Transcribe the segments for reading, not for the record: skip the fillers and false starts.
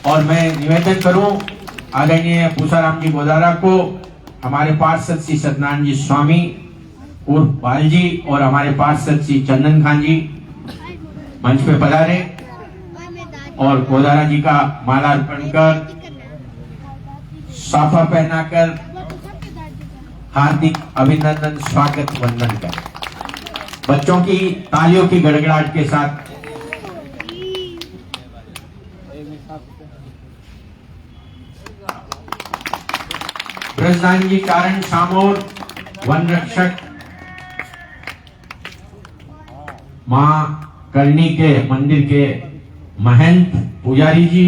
और मैं निवेदन करूं आदरणीय पूसाराम जी गोदारा को, हमारे पार्षद श्री सत्यनारायण जी स्वामी उर्फ बाल जी और हमारे पार्षद श्री चंदन खान जी मंच पे पधारे और गोदारा जी का माला अर्पण कर, साफा पहनाकर हार्दिक अभिनंदन स्वागत वंदन कर बच्चों की तालियों की गड़गड़ाहट के साथ ब्रजदान जी कारण सामोर वन रक्षक मां करनी के मंदिर के महंत पुजारी जी,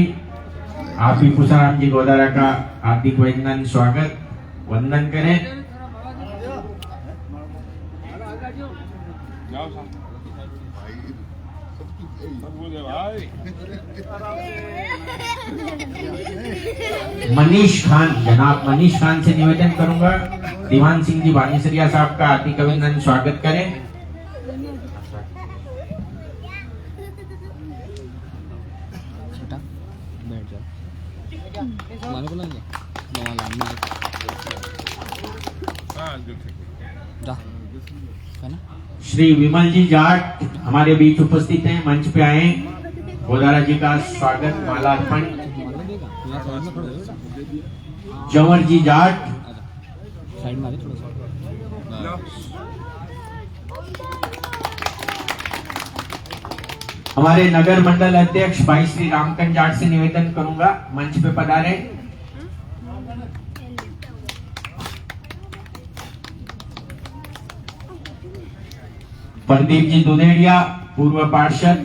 आप ही पूसाराम जी गोदारा का हार्दिक अभिनंदन स्वागत वंदन करें। मनीष खान, जनाब मनीष खान से निवेदन करूंगा दीवान सिंह जी बानीसरिया साहब का हार्दिक अभिनंदन स्वागत करें। श्री विमल जी जाट हमारे बीच उपस्थित हैं, मंच पे आए, गोदारा जी का स्वागत माला अर्पण। जंवर जी जाट, हमारे नगर मंडल अध्यक्ष भाई श्री रामकन जाट से निवेदन करूंगा मंच पे पधारे। प्रदीप जी दुदेड़िया पूर्व पार्षद,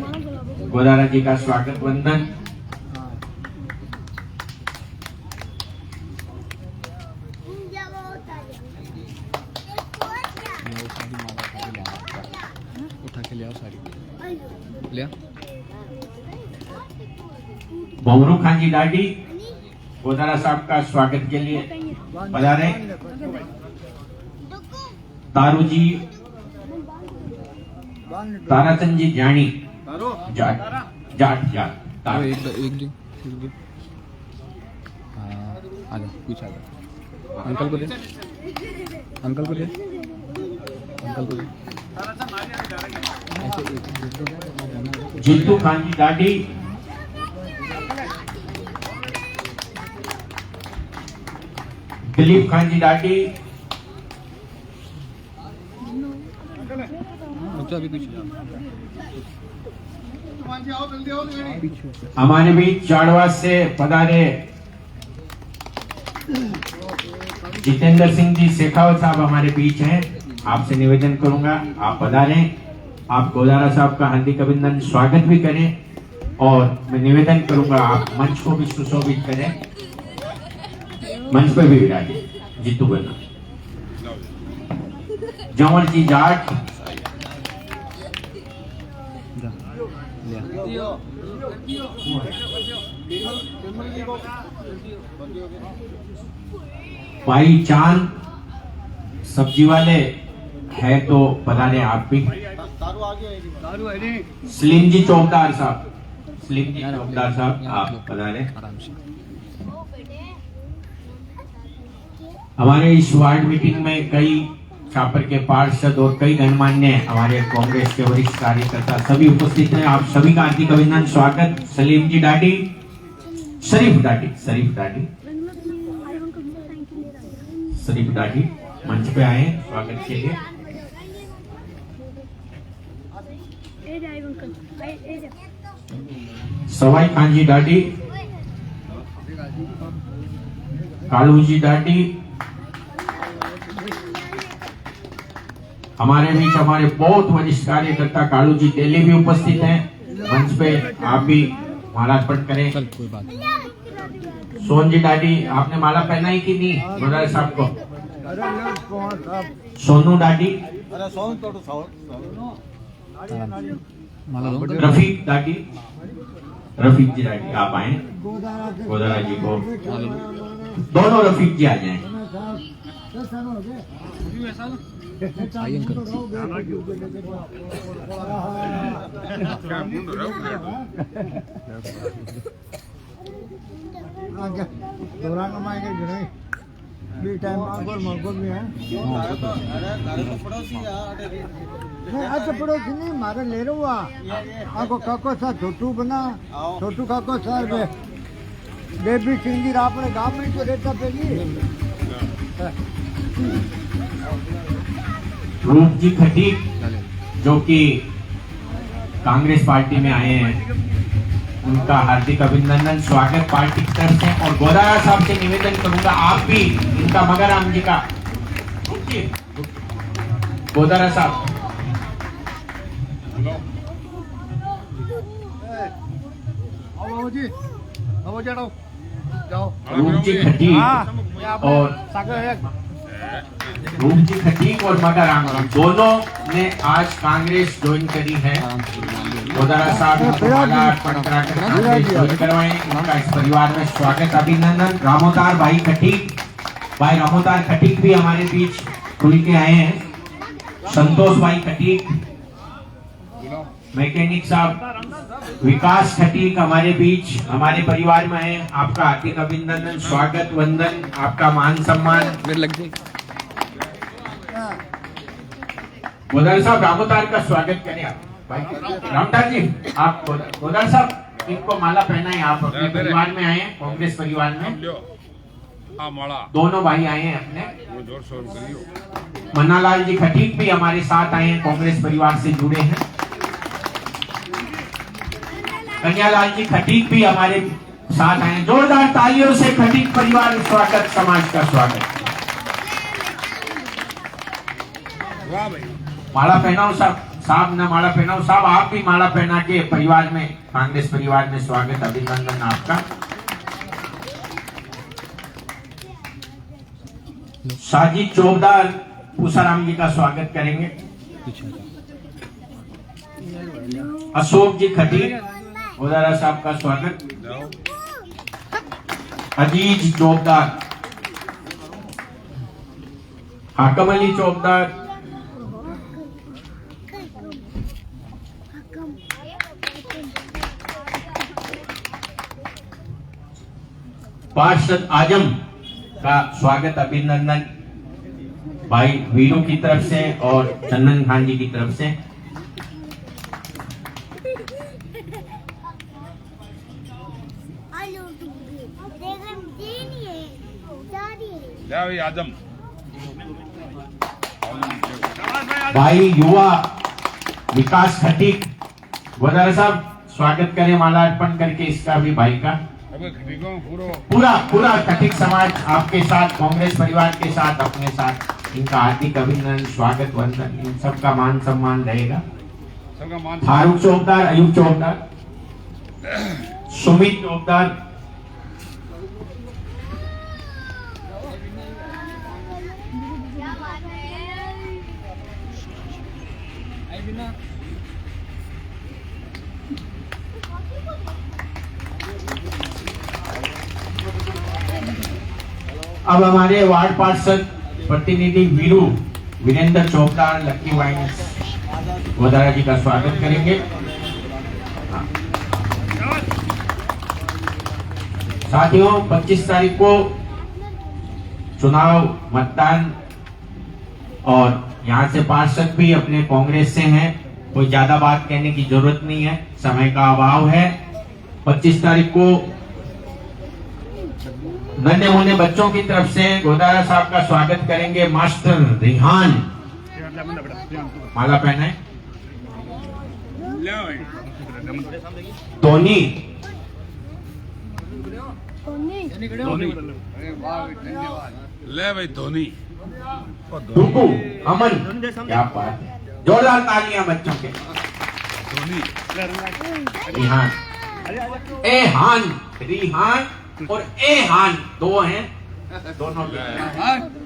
गोदारा जी का स्वागत वंदन। भवरू खान जी डाडी गोदारा साहब का स्वागत के लिए पधारे। तारू जी, ताराचंद जी जानी जाट जाट जाट अंकल को दे, अंकल को दे, अंकल को दे। जितू खान जी डाडी, दिलीप खान जी डाडी, हमारे बीच चाड़वास से पधारे जितेंद्र सिंह जी शेखावत साहब हमारे बीच हैं, आपसे निवेदन करूंगा आप पधारें, आप गोदारा साहब का हार्दिक अभिनंदन स्वागत भी करें और मैं निवेदन करूंगा आप मंच को भी सुशोभित करें, मंच पर भी विराजे। जीतू बना जंवर जी जाट, भाई चांद सब्जी वाले है तो पधारे आप भी। सलीम जी चौकदार साहब, सलीम जी चौकदार साहब आप पधारे। हमारे इस वार्ड मीटिंग में कई छापर के पार्षद और कई गणमान्य हमारे कांग्रेस के वरिष्ठ कार्यकर्ता सभी उपस्थित हैं, आप सभी का हार्दिक अभिनंदन स्वागत। सलीम जी डाडी, शरीफ डाडी, शरीफ डाडी, शरीफ डाडी मंच पे आए स्वागत के लिए। सवाई खान जी डाडी, कालू जी डाडी, हमारे बीच हमारे बहुत वरिष्ठ कार्यकर्ता कालू जी तेली भी उपस्थित हैं, मंच पे आप भी माला अर्पण करें। कोई बात। सोन जी डाडी, आपने माला पहना ही कि नहीं गोदारा साहब को? सोनू डाडी, रफीक डाडी, रफीक जी डाडी आप आए गोदारा जी को, दोनों रफीक जी आ जाएं। आगे दौरान हमारे घरे भी टाइम मांगो भी है नहीं आज तो पड़ोसी नहीं मारे ले रहा हुआ आगो काको सा छोटू बना छोटू काको सर बेबी सिंह आपने गांव में तो रहता पहली रूप जी खटीक जो कि कांग्रेस पार्टी में आए हैं, उनका हार्दिक अभिनंदन स्वागत पार्टी की तरफ से। और गोदारा साहब से निवेदन करूंगा आप भी इनका मगराम जी का गोदारा साहब रूप जी खटीक और रूप जी खटीक और मगराम दोनों ने आज कांग्रेस ज्वाइन करी है। गोदारा साहब माला अर्पण कराकर कांग्रेस ज्वाइन करवाएं, उनका इस परिवार में स्वागत अभिनंदन। रामोतार भाई खटीक, भाई रामोतार खटीक भी हमारे बीच खुल के आए हैं। संतोष भाई खटीक, मैकेनिक साहब विकास खटीक हमारे बीच हमारे परिवार में आए। आपका हार्दिक अभिनंदन, स्वागत, वंदन, आपका मान सम्मान। गोदारा साहब रामोतार का स्वागत करें आप भाई रामदास जी। आप गोदारा साहब इनको माला पहनाएं, आप अपने परिवार में आए हैं, कांग्रेस परिवार में दोनों भाई आए हैं अपने। मन्नालाल जी खटीक भी हमारे साथ आए हैं, कांग्रेस परिवार से जुड़े हैं। कन्यालाल जी खटीक भी हमारे साथ आए हैं। जोरदार तालियों से खटीक परिवार स्वागत, समाज का स्वागत। माला पहनाओ साहब ने माला पहनाओ साहब, आप भी माला पहना के परिवार में, कांग्रेस परिवार में स्वागत अभिनंदन आपका। साजिद चौबदार पूसाराम जी का स्वागत करेंगे। अशोक जी खटीक गोदारा साहब का स्वागत। अजीज चौबदार, हाकम अली चौबदार, पार्षद आजम का स्वागत अभिनंदन भाई वीरू की तरफ से और चंदन खान जी की तरफ से। आजम भाई युवा विकास खटीक, गोदारा साहब स्वागत करें माला अर्पण करके इसका भी भाई का। पूरा खटीक समाज आपके साथ, कांग्रेस परिवार के साथ, अपने साथ, इनका हार्दिक अभिनंदन, स्वागत, वंदन, इन सबका मान सम्मान रहेगा। फारूक चौबदार, अयूब चौबदार, सुमित चौबदार, अब हमारे वार्ड पार्षद प्रतिनिधि वीरू वीरेंद्र चौबदार लक्की वाइन्स गोदारा जी का स्वागत करेंगे। साथियों 25 तारीख को चुनाव मतदान, और यहाँ से पार्षद भी अपने कांग्रेस से हैं, कोई ज्यादा बात कहने की जरूरत नहीं है, समय का अभाव है। 25 तारीख को नन्हे मुन्ने बच्चों की तरफ से गोदारा साहब का स्वागत करेंगे। मास्टर रिहान, माला पहनाए। धोनी, ले भाई धोनी, डुकू, अमन, क्या बात है, जोरदार तालियां बच्चों के। रिहान, ए हान, रिहान और ए हान दो हैं, दोनों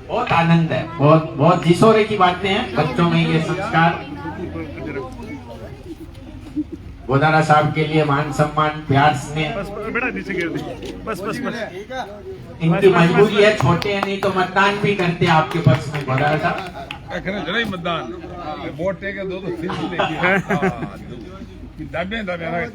बहुत आनंद है, बहुत जिसोरे की बातें हैं बच्चों में ये संस्कार। गोदारा साहब के लिए मान सम्मान, प्यार स्नेह, इनकी मजबूरी है, छोटे हैं नहीं तो मतदान भी करते आपके पक्ष में। गोदारा साहब मतदान वोट दबे दबे ना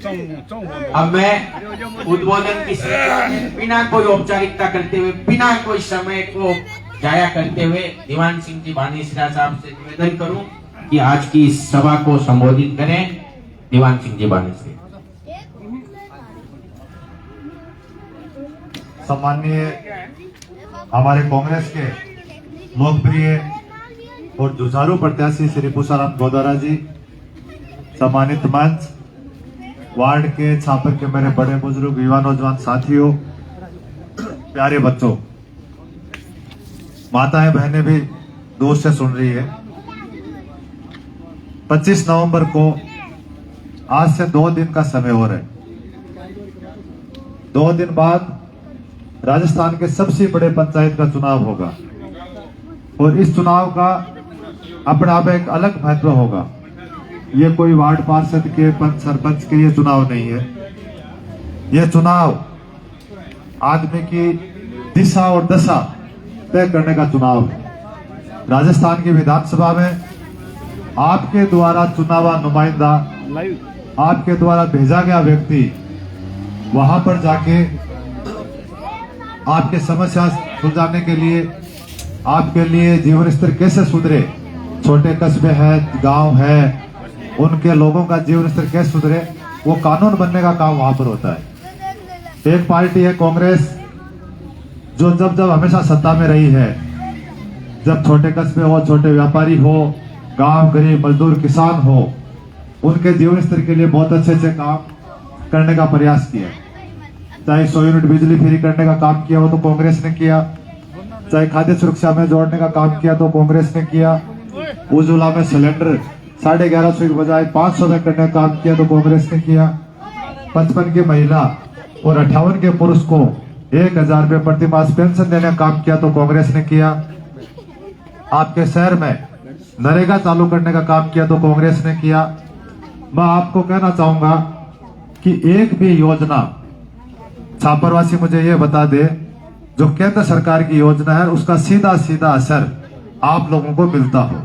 चौ अब मैं उद्बोधन की श्रृंखला में बिना कोई औपचारिकता करते हुए, बिना कोई समय को जाया करते हुए दीवान सिंह जी बानीसरा साहब से निवेदन करूं कि आज की इस सभा को संबोधित करें। दीवान सिंह जी बानीसरा। सम्माननीय हमारे कांग्रेस के लोकप्रिय और जुझारू प्रत्याशी श्री पुषाराम गोदारा जी, सम्मानित मंच, वार्ड के छापर के मेरे बड़े बुजुर्ग, युवा नौजवान साथियों, प्यारे बच्चों, माताएं बहनें भी दूर से सुन रही है। 25 नवंबर को आज से 2 दिन का समय हो रहा है। 2 दिन बाद राजस्थान के सबसे बड़े पंचायत का चुनाव होगा और इस चुनाव का अपने आप एक अलग महत्व होगा। ये कोई वार्ड पार्षद के, पंच सरपंच के ये चुनाव नहीं है। यह चुनाव आदमी की दिशा और दशा तय करने का चुनाव है। राजस्थान की विधानसभा में आपके द्वारा चुनावा नुमाइंदा, आपके द्वारा भेजा गया व्यक्ति वहां पर जाके आपके समस्या सुलझाने के लिए, आपके लिए जीवन स्तर कैसे सुधरे, छोटे कस्बे हैं, गांव है, उनके लोगों का जीवन स्तर कैसे सुधरे, वो कानून बनने का काम वहां पर होता है। एक पार्टी है कांग्रेस, जो जब जब हमेशा सत्ता में रही है, जब छोटे कस्बे हो, छोटे व्यापारी हो, गांव गरीब मजदूर किसान हो, उनके जीवन स्तर के लिए बहुत अच्छे अच्छे काम करने का प्रयास किया। चाहे 100 यूनिट बिजली फ्री करने का काम किया हो तो कांग्रेस ने किया, चाहे खाद्य सुरक्षा में जोड़ने का काम किया तो कांग्रेस ने किया, उज्ज्वला में सिलेंडर 1150 की बजाय 500 में करने का काम किया तो कांग्रेस ने किया। 55 की महिला और 58 के पुरुष को 1000 रुपये प्रति मास पेंशन देने का काम किया तो कांग्रेस ने किया। आपके शहर में नरेगा चालू करने का काम किया तो कांग्रेस ने किया। मैं आपको कहना चाहूंगा कि एक भी योजना छापरवासी मुझे ये बता दे जो केंद्र सरकार की योजना है उसका सीधा सीधा असर आप लोगों को मिलता हो,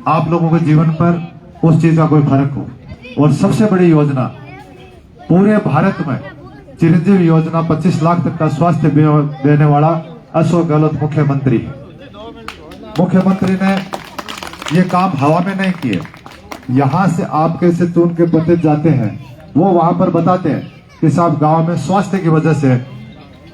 आप लोगों के जीवन पर उस चीज का कोई फर्क हो। और सबसे बड़ी योजना पूरे भारत में चिरंजीव योजना, 25 लाख तक का स्वास्थ्य बीमा देने वाला अशोक गहलोत मुख्यमंत्री है। मुख्यमंत्री ने ये काम हवा में नहीं किए। यहाँ से आपके से चुन के प्रतिनिधि जाते हैं, वो वहां पर बताते हैं कि साहब गांव में स्वास्थ्य की वजह से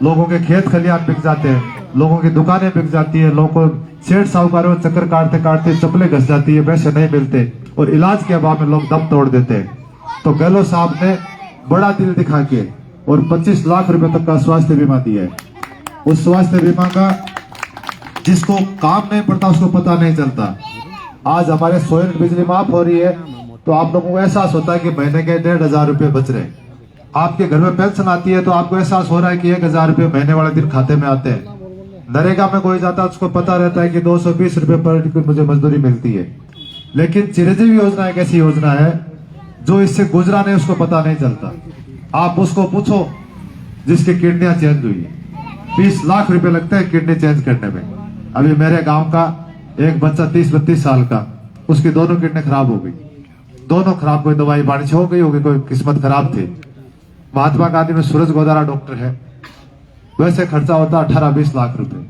लोगों के खेत खलियान बिक जाते हैं, लोगों की दुकानें बिक जाती है, लोगों को सेठ साहूकारों चक्कर काटते काटते चप्पलें घस जाती है, पैसे नहीं मिलते और इलाज के अभाव में लोग दम तोड़ देते हैं। तो गहलोत साहब ने बड़ा दिल दिखा के और 25 लाख रुपए तक का स्वास्थ्य बीमा दिया है। उस स्वास्थ्य बीमा का जिसको काम नहीं पड़ता उसको पता नहीं चलता। आज हमारे 100 यूनिट बिजली माफ हो रही है तो आप लोगों को एहसास होता है कि महीने के 1500 रुपए बच रहे। आपके घर में पेंशन आती है तो आपको एहसास हो रहा है कि 1000 रुपए महीने वाले दिन खाते में आते हैं। नरेगा में कोई जाता है उसको पता रहता है कि 220 रुपए पर मुझे मजदूरी मिलती है। लेकिन चिरंजीवी योजना एक ऐसी योजना है जो इससे गुजरा नहीं उसको पता नहीं चलता। आप उसको पूछो जिसकी किडनियां चेंज हुई है, 20 लाख रुपए लगते हैं किडनी चेंज करने में। अभी मेरे गांव का एक बच्चा 30-32 साल का, उसकी दोनों किडनी खराब हो गई, दोनों खराब, कोई दवाई पानी से हो गई होगी, कोई किस्मत खराब थी। महात्मा गांधी में सूरज गोदारा डॉक्टर है, वैसे खर्चा होता 18-20 लाख रुपए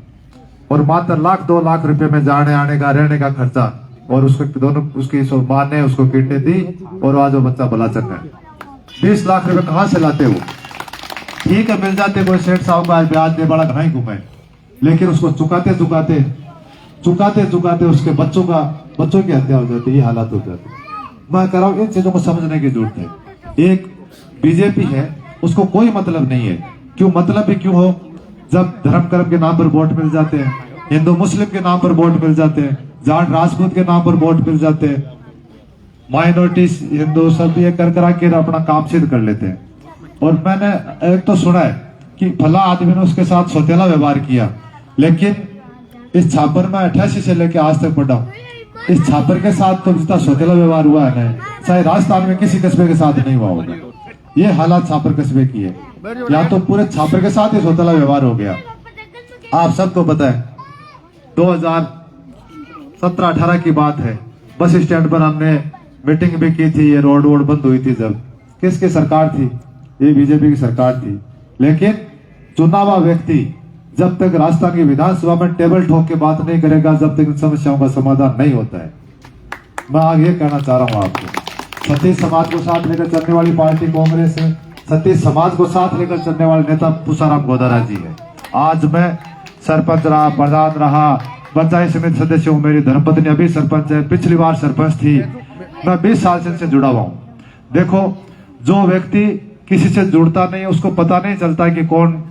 और मात्र 1-2 लाख रुपए में जाने आने का रहने का खर्चा। और उसको दोनों उसकी मां ने उसको किडनी दी और आज वो बच्चा भला चंगा है। 20 लाख रुपए कहां से लाते वो? ठीक है मिल जाते, कोई सेठ साहूकार ब्याज दे बड़ा घना ही घूमे, लेकिन उसको चुकाते चुकाते उसके बच्चों की हत्या हो जाती है, ये हालात हो जाते। मैं कह रहा हूं इन चीजों को समझने की जरूरत है। एक बीजेपी है उसको कोई मतलब नहीं है, क्यों मतलब भी क्यों हो, जब धर्म कर्म के नाम पर वोट मिल जाते हैं, हिंदू मुस्लिम के नाम पर वोट मिल जाते हैं, जाट राजपूत के नाम पर वोट मिल जाते हैं, माइनॉरिटी हिंदू सब ये कर करा के अपना काम सिद्ध कर लेते हैं। और मैंने एक तो सुना है कि फला आदमी ने उसके साथ सौतेला व्यवहार किया, लेकिन इस छापर में 88 से लेकर आज तक पढ़ा हूं, इस छापर के साथ तो जितना सौतेला व्यवहार हुआ है ना, चाहे राजस्थान में किसी कस्बे के साथ नहीं हुआ होगा। ये हालात छापर कस्बे की है, या तो पूरे छापर के साथ ही सौतेला व्यवहार हो गया। आप सबको पता है 2017-18 की बात है, बस स्टैंड पर हमने मीटिंग भी की थी, ये रोड वोड बंद हुई थी जब, किसकी सरकार थी? ये बीजेपी की सरकार थी। लेकिन चुनावा व्यक्ति जब तक राजस्थान की विधानसभा में टेबल ठोक के बात नहीं करेगा, जब तक इन समस्याओं का समाधान नहीं होता है। मैं आगे ये कहना चाह रहा हूं आपको, सतीश समाज को साथ लेकर चलने वाली पार्टी कांग्रेस है। सतीश समाज को साथ लेकर चलने वाले नेता पूसाराम गोदारा जी है। आज मैं सरपंच रहा, प्रधान रहा, पंचायत समिति सदस्य हूँ, मेरी धर्मपत्नी अभी सरपंच है, पिछली बार सरपंच थी। मैं 20 साल से इनसे जुड़ा हुआ हूँ। देखो, जो व्यक्ति किसी से जुड़ता नहीं, उसको पता नहीं चलता कि कौन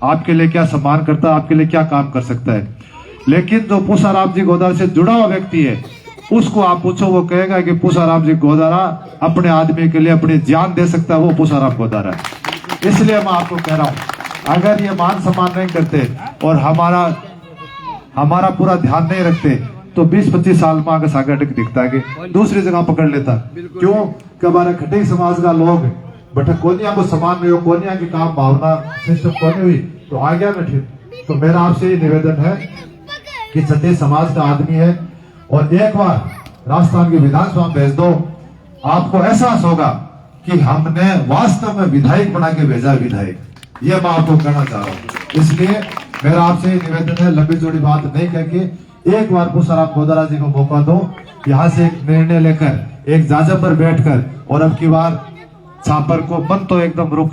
आपके लिए क्या सम्मान करता है, आपके लिए क्या काम कर सकता है। लेकिन जो पूसाराम जी गोदारा से जुड़ा हुआ व्यक्ति है, उसको आप पूछो, वो कहेगा कि पूसाराम जी गोदारा अपने आदमी के लिए अपनी जान दे सकता है, वो पूसाराम गोदारा है। इसलिए मैं आपको कह रहा हूं, अगर ये मान सम्मान नहीं करते और हमारा पूरा ध्यान नहीं रखते, तो 20-25 साल में आगे सागर दिखता है कि दूसरी जगह पकड़ लेता। क्यों? कि हमारे खटीक समाज का लोग बट कोनिया को समान में हो, कोनिया की काम भावना सिस्टम कोनी हुई तो आ गया बैठे। तो मेरा आपसे निवेदन है कि सतीश समाज का आदमी है, और एक बार राजस्थान की विधानसभा में भेज दो, आपको एहसास होगा कि हमने वास्तव में विधायक बना के भेजा विधायक। ये मैं आपको कहना चाह रहा हूँ। इसलिए मेरा आपसे निवेदन है, लंबी चौड़ी बात नहीं करके एक बार पूसाराम गोदारा जी को मौका दो, यहाँ से एक निर्णय लेकर एक जाजम पर बैठकर, और अब की बार छापर को मन तो एकदम रुख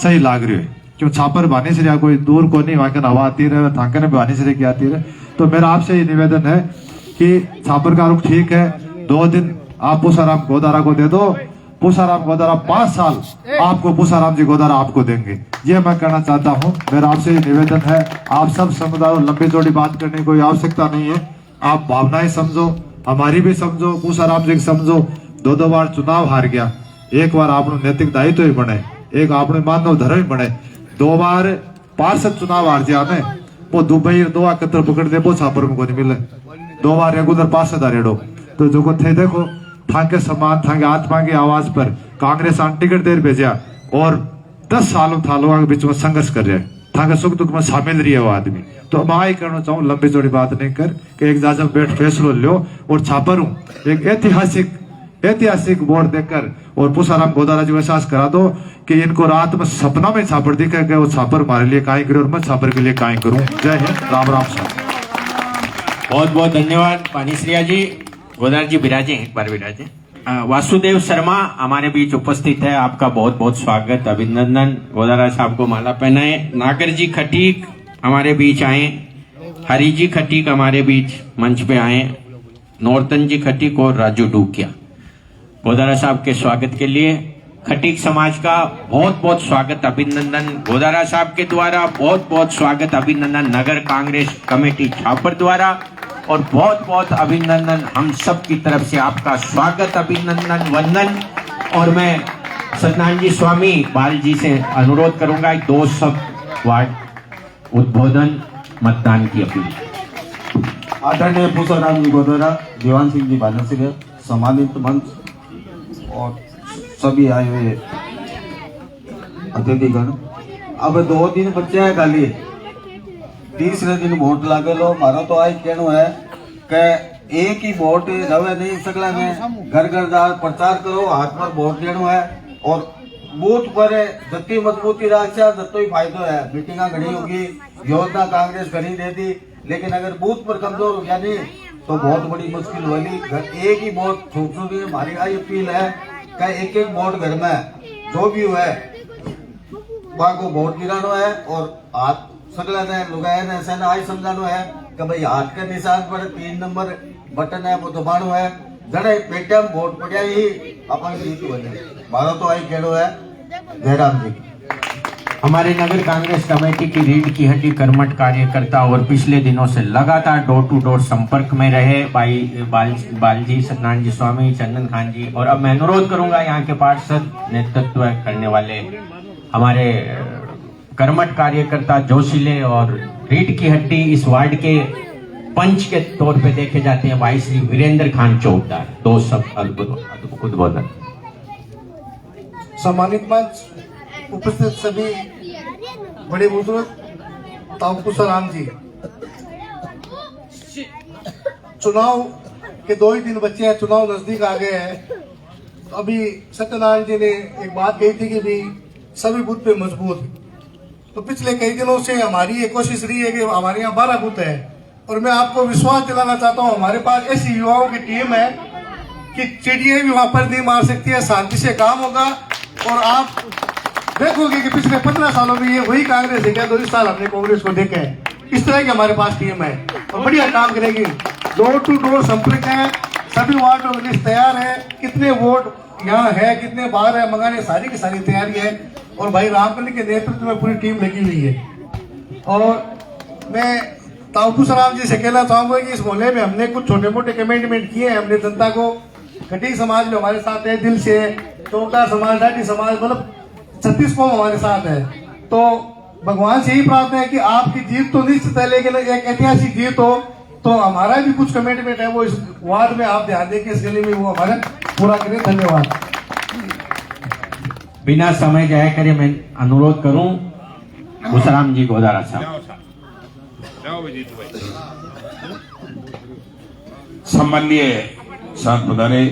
सही लाग रही है, क्यों छापर बानी से कोई दूर को नहीं, वहां के हवा आती रहे, थाके ने बानी से आती रहे। तो मेरा आपसे ये निवेदन है कि छापर का रुख ठीक है, 2 दिन आप पूसाराम गोदारा को दे दो। पूसाराम गोदारा 5 साल आपको, पूसाराम जी गोदारा आपको देंगे। ये मैं कहना चाहता हूँ। मेरा आपसे निवेदन है, आप सब समुदाय, लंबी चौड़ी बात करने की कोई आवश्यकता नहीं है। आप भावनाएं समझो, हमारी भी समझो, पूसाराम जी समझो। 2 बार चुनाव हार गया, एक बार आपने नैतिक दायित्व ही बने, एक आपने मानव धर्म ही बने। 2 बार पार्षद चुनाव हार गया में, वो दुबई 2 एकत्र पकड़ दे, वो छापर में को नहीं मिले। 2 बार रेगुलर पार्षद हारेडो। तो जो को थे देखो, थाके सम्मान, थाके आत्मा की आवाज पर कांग्रेस आन टिकट देर भेजा, और 10 सालों था लोगों के बीच में संघर्ष कर रहे हैं, थाके सुख दुख में शामिल रही है वो आदमी। तो मैं ही करना चाहूँ, लंबी चौड़ी बात नहीं कर के एक जाजम बैठ फैसलो लो, और छापर हूँ एक ऐतिहासिक वोट देकर, और पूसाराम गोदारा जी को एहसास करा दो कि इनको रात में सपना में छापर दिखेगा, वो छापर हमारे लिए काई करे और मैं छापर के लिए काई करूं। जय हिंद, राम राम साहब। बहुत बहुत धन्यवाद पानीश्रिया जी। गोदारा जी विराजे, एक बार विराजे। वासुदेव शर्मा हमारे बीच उपस्थित है, आपका बहुत बहुत स्वागत, अभिनंदन। गोदारा साहब को माला पहनाए। नागर जी खटीक हमारे बीच आए, हरी जी खटीक हमारे बीच मंच पे आए, नौरतन जी खटीक और राजू डूकिया। गोदारा साहब के स्वागत के लिए खटीक समाज का बहुत बहुत स्वागत, अभिनंदन। गोदारा साहब के द्वारा बहुत बहुत स्वागत, अभिनंदन नगर कांग्रेस कमेटी छापर द्वारा, और बहुत बहुत अभिनंदन हम सब की तरफ से आपका स्वागत, अभिनंदन, वंदन। और मैं सत्यनारायण जी स्वामी बाल जी से अनुरोध करूंगा 2 शब्द वार्ड उद्बोधन मतदान की अपील। आदरणीय पूसाराम जी गोदारा, देवान सिंह जी बानसिरे, सम्मानित मंच और सभी आए हुए अतिथिगण। अब 2 दिन बच्चे है खाली, तीसरे दिन वोट लागे लो। मारो तो आई कहना है कि एक ही वोट रवे नहीं सकला ने, घर घर जा प्रचार करो, हाथ पर वोट देना है, और बूथ पर जत्ती मजबूती रक्षा जत्तो ही फायदो है। मीटिंगा घड़ी होगी, योजना कांग्रेस घड़ी दे दी, लेकिन अगर बूथ पर कमजोर हो गया नहीं तो बहुत बड़ी मुश्किल होगी। एक ही वोट छोटी, हमारी आई अपील है कि एक वोट घर में जो भी है वहां को वोट गिराना है, और हाथ सकला ने लुगाया ने ऐसा ना आई समझाना है कि भाई हाथ के निशान पर 3 नंबर बटन है वो दबानो है, जड़े पेटीएम वोट पड़ा ही अपन जीत बने। भारत तो आई कहनो है। जयराम जी। हमारे नगर कांग्रेस कमेटी की रीढ़ की हड्डी कर्मठ कार्यकर्ता और पिछले दिनों से लगातार डोर टू डोर संपर्क में रहे भाई बालजी, सत्यनारायण जी स्वामी, चंदन खान जी। और अब मैं अनुरोध करूंगा यहाँ के पार्षद नेतृत्व करने वाले हमारे कर्मठ कार्यकर्ता, जोशीले और रीढ़ की हड्डी इस वार्ड के पंच के तौर पे देखे जाते हैं भाई श्री वीरेंद्र खान चौकदार। 2 शब्द उद्बोधन। सम्मानित मंच, उपस्थित सभी बड़े बुजुर्ग, ताऊ पूसाराम जी, चुनाव कि 2 ही दिन बच्चे हैं, चुनाव नजदीक आ गए हैं। तो अभी सत्यनारायण जी ने एक बात कही थी कि भी सभी बूथ पे मजबूत। तो पिछले कई दिनों से हमारी ये कोशिश रही है कि हमारे यहाँ 12 बूथ है, और मैं आपको विश्वास दिलाना चाहता हूँ हमारे पास ऐसी युवाओं की टीम है कि चिड़िया भी वहां पर नहीं मार सकती है, शांति से काम होगा। और आप देखोगे कि पिछले 15 सालों में ये वही कांग्रेस है क्या 2 साल हमने कांग्रेस को देखे हैं। इस तरह की हमारे पास टीम है और बढ़िया काम करेगी। डोर टू डोर संपर्क है, सभी वार्डों में लिस्ट तैयार है, कितने वोट यहाँ है कितने बाहर है मंगाने सारी की सारी तैयारी है। और भाई रामकली के नेतृत्व में पूरी टीम लगी हुई है। और मैं ताऊपुस राम जी से कहना चाहूंगा कि इस मोहल्ले में हमने कुछ छोटे मोटे कमेंटमेंट किए हैं हमने जनता को। घटी समाज जो हमारे साथ है दिल से, चौटा समाज, डाटी समाज, मतलब 36 कौम हमारे साथ है। तो भगवान से यही प्रार्थना है कि आपकी जीत तो निश्चित है, लेकिन एक ऐतिहासिक जीत हो। तो हमारा भी कुछ कमिटमेंट है वो इस वार्ड में आप ध्यान दें कि इस गली में वो हमारा पूरा करें। धन्यवाद। बिना समय जाया करे मैं अनुरोध करूं घुसराम जी गोदारा साहब। जाओ जीतू भाई। सम्माननीय साथ पधारे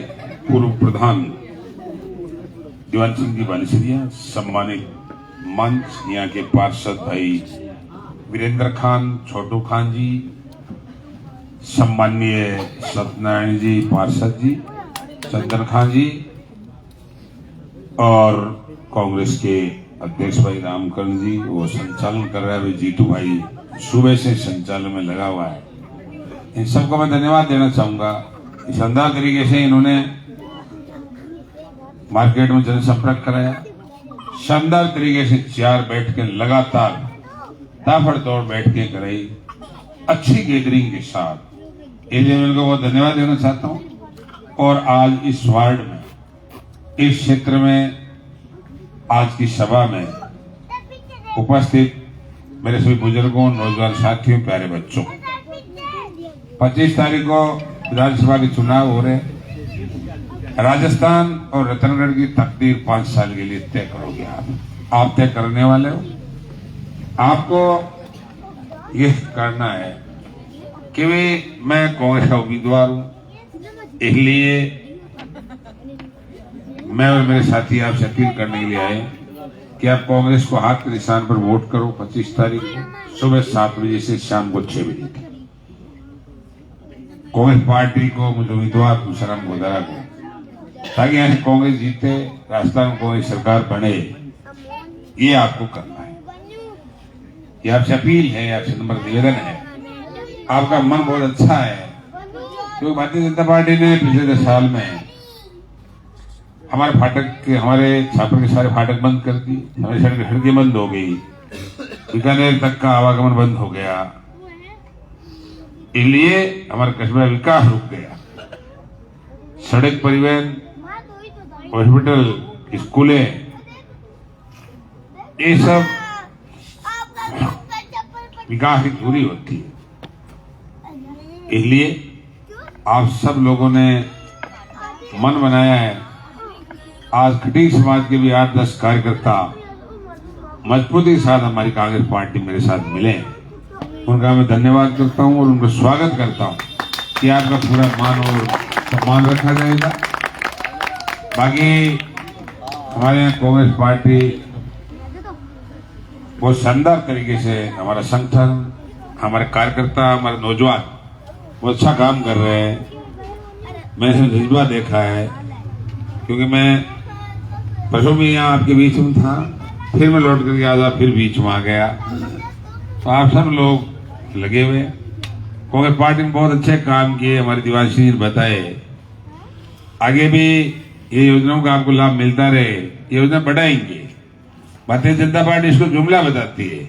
पूर्व प्रधान दीवान सिंह जी बालिसरिया, सम्मानित मंच यहाँ के पार्षद भाई वीरेंद्र खान, छोटू खान जी, सम्माननीय सत्यनारायण जी पार्षद जी, चंदन खान जी, और कांग्रेस के अध्यक्ष भाई रामकरण जी, वो संचालन कर रहे हैं जीतू भाई, सुबह से संचालन में लगा हुआ है। इन सबको मैं धन्यवाद देना चाहूंगा। इस शानदार तरीके से इन्होंने मार्केट में जनसंपर्क कराया, शानदार तरीके से 4 बैठकें लगातार ताबड़तोड़ बैठकें कराई, अच्छी गैदरिंग के साथ। इसलिए मैं उनको बहुत धन्यवाद देना चाहता हूं। और आज इस वार्ड में, इस क्षेत्र में, आज की सभा में उपस्थित मेरे सभी बुजुर्गों, नौजवान साथियों, प्यारे बच्चों, 25 तारीख को विधानसभा के चुनाव हो रहे। राजस्थान और रतनगढ़ की तकदीर 5 साल के लिए तय करोगे आप तय करने वाले हो। आपको यह करना है कि मैं कांग्रेस का उम्मीदवार हूं, इसलिए मैं और मेरे साथी आपसे अपील करने के लिए आए कि आप कांग्रेस को हाथ के निशान पर वोट करो 25 तारीख को सुबह 7 बजे से शाम को 6 बजे तक। कांग्रेस पार्टी को, मुझे उम्मीदवार घुसराम गोदारा को, ताकि यहाँ कांग्रेस जीते, राजस्थान में कांग्रेस सरकार बने, ये आपको करना है। ये आपसे अपील है, आपसे नम्र निवेदन है। आपका मन बहुत अच्छा है, क्योंकि भारतीय जनता पार्टी ने पिछले 10 साल में हमारे छापर के सारे फाटक बंद कर दी, हमारी सड़कें बंद हो गई, बीकानेर तक का आवागमन बंद हो गया, इसलिए हमारा कस्बा विकास रुक गया। सड़क, परिवहन, हॉस्पिटल, स्कूलें, ये सब विकास की धुरी होती है। इसलिए आप सब लोगों ने मन बनाया है। आज खटीक समाज के भी 8-10 कार्यकर्ता मजबूती के साथ हमारी कांग्रेस पार्टी मेरे साथ मिले, उनका मैं धन्यवाद करता हूं और उनका स्वागत करता हूं कि आपका पूरा मान और सम्मान रखा जाएगा। बाकी हमारे यहाँ कांग्रेस पार्टी बहुत शानदार तरीके से, हमारा संगठन, हमारे कार्यकर्ता, हमारे नौजवान बहुत अच्छा काम कर रहे हैं। मैंने इसमें जज्बा देखा है, क्योंकि मैं परसों भी यहाँ आपके बीच में था, फिर मैं लौट करके आया, फिर बीच में आ गया। तो आप सब लोग लगे हुए, कांग्रेस पार्टी में बहुत अच्छे काम किए, हमारे दीवान सिंह ने बताए। आगे भी ये योजनाओं का आपको लाभ मिलता रहे, ये योजना बढ़ाएंगे। भारतीय जनता पार्टी इसको जुमला बताती है।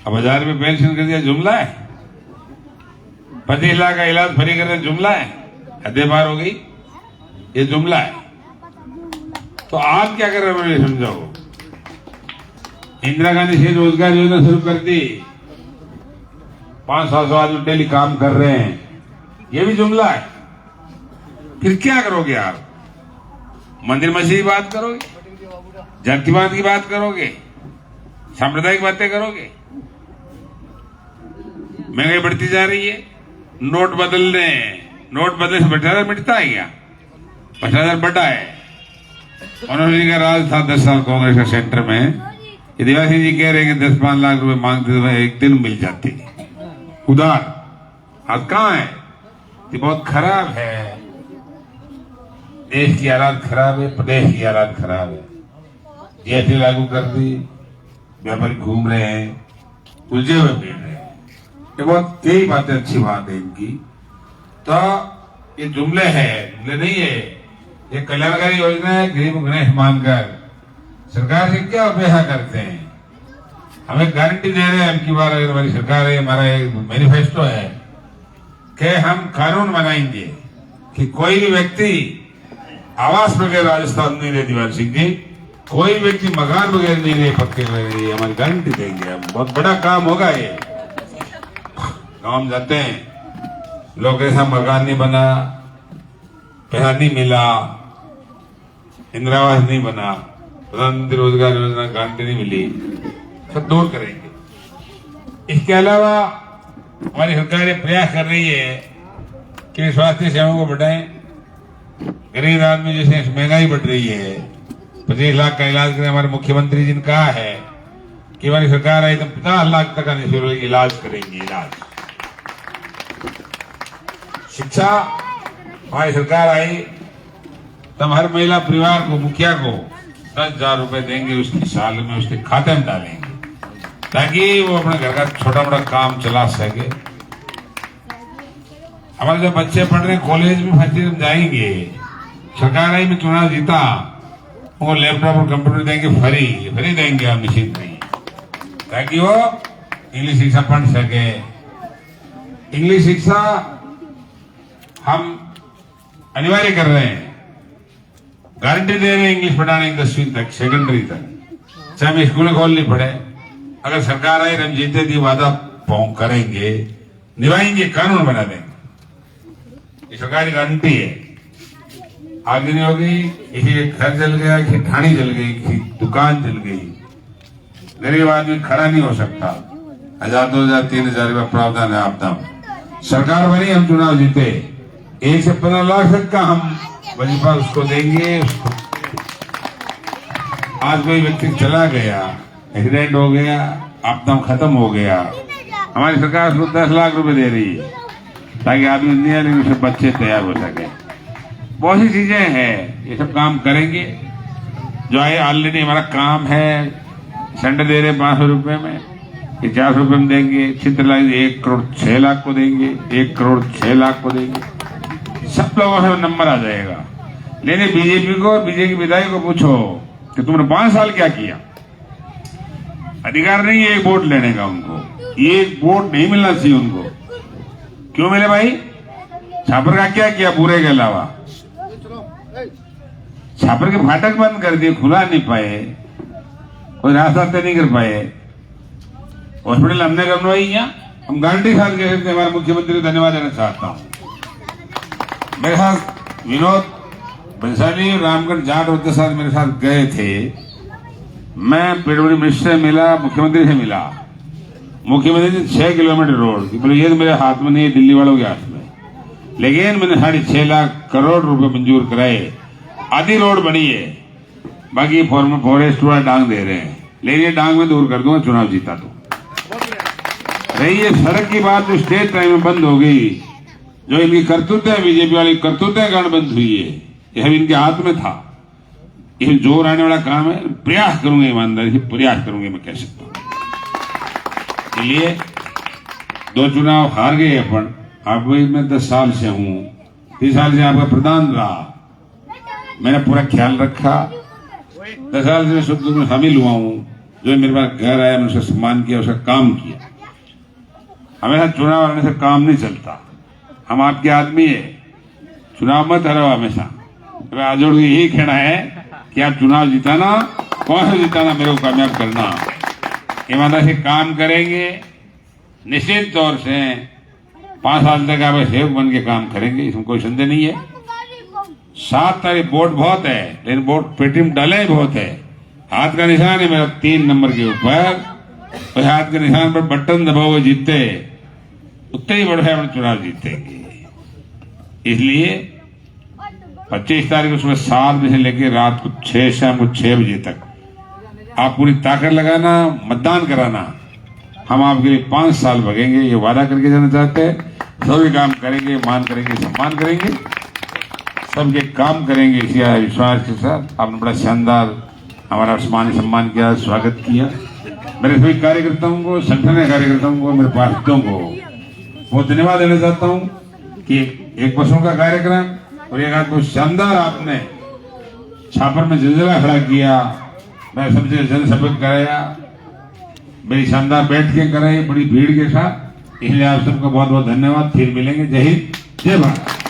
अब 1000 रुपये पेंशन कर दिया, जुमला है। 25 लाख का इलाज फ्री करना जुमला है, हदें पार हो गई, ये जुमला है। तो आप क्या कर रहे हो, मुझे समझाओ। इंदिरा गांधी से रोजगार योजना शुरू कर दी, 500 आदमी डेली काम कर रहे हैं, ये भी जुमला है। फिर क्या करोगे आप? मंदिर मस्जिद की बात करोगे, जातिवाद की बात करोगे, सांप्रदायिक बातें करोगे। महंगाई बढ़ती जा रही है, नोट बदल रहे हैं, नोट बदले से भ्रष्टाचार मिटता है क्या? भ्रष्टाचार बढ़ा है। मनोहर जी का राज था 10 साल कांग्रेस का सेंटर में। ये दिवाकर सिंह जी कह रहे हैं कि 10-5 लाख रुपए मांगते तो एक दिन मिल जाती उधार। आज कहाँ है? ये बहुत खराब है। देश की हालात खराब है, प्रदेश की हालात खराब है। जीएसटी लागू कर दी, व्यापारी घूम रहे हैं, उलझे हुए फिर रहे हैं। ये बहुत कई बातें अच्छी बात है इनकी। तो ये जुमले हैं, जुमले नहीं है। ये कल्याणकारी योजना है, गरीब गणेश मानकर सरकार से क्या अपेक्षा करते हैं? हमें गारंटी दे रहे हैं, अब की बार अगर हमारी सरकार है, हमारा एक मैनिफेस्टो है कि हम कानून बनाएंगे कि कोई भी व्यक्ति आवास बगैर राजस्थान नहीं रहे। दिवाकर सिंह जी, कोई व्यक्ति मकान बगैर नहीं रहे, पक्के रहे, हमारी गारंटी देंगे। हम बहुत बड़ा काम होगा ये। गांव जाते हैं, लोग ऐसा मकान नहीं बना, पैसा नहीं मिला, इंदिरा आवास नहीं बना, प्रधानमंत्री रोजगार योजना गारंटी नहीं मिली, सब दूर करेंगे। इसके अलावा हमारी सरकार ये प्रयास कर रही है कि स्वास्थ्य सेवाओं को बढ़ाएं। गरीब आदमी जैसे महंगाई बढ़ रही है, 25 लाख का इलाज करें। हमारे मुख्यमंत्री जी ने कहा है कि हमारी सरकार आई तो 50 लाख तक का निःशुल्क इलाज करेंगे। इलाज, शिक्षा, हमारी सरकार आई तब हर महिला परिवार को, मुखिया को 10,000 रुपए देंगे, उसकी साल में उसके खाते में डालेंगे ताकि वो अपने घर का छोटा मोटा काम चला सके। हमारे जो बच्चे पढ़ रहे हैं कॉलेज में, फर्स्ट ईयर में जाएंगे, सरकार आई में चुनाव जीता, वो लैपटॉप और कंप्यूटर देंगे, फ्री देंगे हम, निश्चित नहीं, ताकि वो इंग्लिश शिक्षा पढ़ सके। इंग्लिश शिक्षा हम अनिवार्य कर रहे हैं, गारंटी दे रहे हैं इंग्लिश पढ़ाने की 10वीं तक, सेकेंडरी तक, चाहे हम स्कूलें खोलनी पड़े। अगर सरकार आई, हम जीते दी वादा करेंगे, निभाएंगे, कानून बना देंगे। ये सरकारी गारंटी है। आगे नहीं होगी, किसी घर जल गया, किसी ढाणी जल गई, किसी दुकान जल गई, गरीब आदमी खड़ा नहीं हो सकता। 1,000, 2,000, 3,000 रुपया प्रावधान है आपदा में। सरकार बनी, हम चुनाव जीते, 1 से 15 लाख तक का हम वजीफा उसको देंगे। आज कोई व्यक्ति चला गया, एक्सीडेंट हो गया, आपदा खत्म हो गया, हमारी सरकार उसको 10 लाख रुपए दे रही है ताकि आदमी इंजीनियरिंग से बच्चे तैयार हो सके। बहुत सी चीजें हैं, ये सब काम करेंगे। जो है ऑलरेडी हमारा काम है, सेंटर दे रहे 500 रुपए में, ये 400 रुपए में देंगे। चित्र लाएंगे 1 करोड़ 6 लाख को देंगे, 1 करोड़ 6 लाख को देंगे। सब लोगों से नंबर आ जाएगा। लेकिन बीजेपी को, बीजेपी विधायक को पूछो कि तुमने 5 साल क्या किया। अधिकार नहीं है एक वोट लेने का उनको, एक वोट नहीं मिलना चाहिए उनको। क्यों मिले भाई? छापर का क्या किया पूरे के अलावा? छापर के फाटक बंद कर दिए, खुला नहीं पाए, कोई रास्ता तय नहीं कर पाए। हॉस्पिटल हमने बनवाई है, हम गारंटी साथ कह सकते। हमारे मुख्यमंत्री को धन्यवाद देना चाहता हूं। मेरे साथ विनोद बंसाली और रामगढ़ जाट के साथ मेरे साथ गए थे। मैं पीडब्ल्यूडी मिनिस्टर से मिला, मुख्यमंत्री से मिला। मुख्यमंत्री जी 6 किलोमीटर रोड, बोले ये तो मेरे हाथ में नहीं है, दिल्ली वालों के हाथ में। लेकिन मैंने 6.5 लाख करोड़ रुपए मंजूर कराए। आधी रोड बनी है, बाकी फॉरेस्ट वाला डांग दे रहे हैं। लेकिन ये डांग में दूर कर दूंगा चुनाव जीता तो। रही है सड़क की बात, जो स्टेट टाइम में बंद हो गई, जो इनकी करतूतें, बीजेपी वाली करतूतें कारण बंद हुई है, यह भी इनके हाथ में था। ये जोर आने वाला काम है। प्रयास करूंगा, ईमानदारी से प्रयास करूंगा, मैं कह सकता हूं। इसलिए 2 चुनाव हार गए अपन। अब मैं 10 साल से हूं, 30 साल से आपका प्रधान रहा, मैंने पूरा ख्याल रखा। 10 साल से सुख दुख में शामिल हुआ हूं। जो मेरे पास घर आया, मैंने उसका सम्मान किया, उसका काम किया। हमेशा चुनाव आने से काम नहीं चलता। हम आपके आदमी है, चुनाव मत हराओ हमेशा। आजोड़ यही कहना है कि आप चुनाव जिताना, कौन सा जिताना, मेरे को कामयाब करना। ईमानदारी से काम करेंगे, निश्चित तौर से 5 साल तक आप सेवक बन के काम करेंगे, इसमें कोई संदेह नहीं है। 7 तारीख वोट बहुत है, लेकिन वोट पेटी में डाले बहुत है। हाथ का निशान है मेरा 3 नंबर के ऊपर, और हाथ के निशान पर बटन दबाओ जीतते, उतने ही बड़े चुनाव जीतेंगे। इसलिए 25 तारीख को सुबह 7 बजे से लेकर रात को 6 शाम को 6 बजे तक आप पूरी ताकत लगाना, मतदान कराना। हम आपके लिए 5 साल भगेंगे, ये वादा करके जाना चाहते हैं। सभी काम करेंगे, मान करेंगे, सम्मान करेंगे, सबके काम करेंगे इसी विश्वास के साथ। आपने बड़ा शानदार हमारा सम्मान किया, स्वागत किया। मेरे सभी कार्यकर्ताओं को, संगठन के कार्यकर्ताओं को, मेरे पार्षदों को बहुत धन्यवाद देना चाहता हूँ कि एक बसों का कार्यक्रम और एक आध को शानदार आपने छापर में जलजला खड़ा किया, मैं सबसे जनसंपर्क कराया, बड़ी शानदार बैठकें कराई बड़ी भीड़ के साथ। इसलिए आप सबको बहुत बहुत धन्यवाद। फिर मिलेंगे। जय हिंद, जय भारत।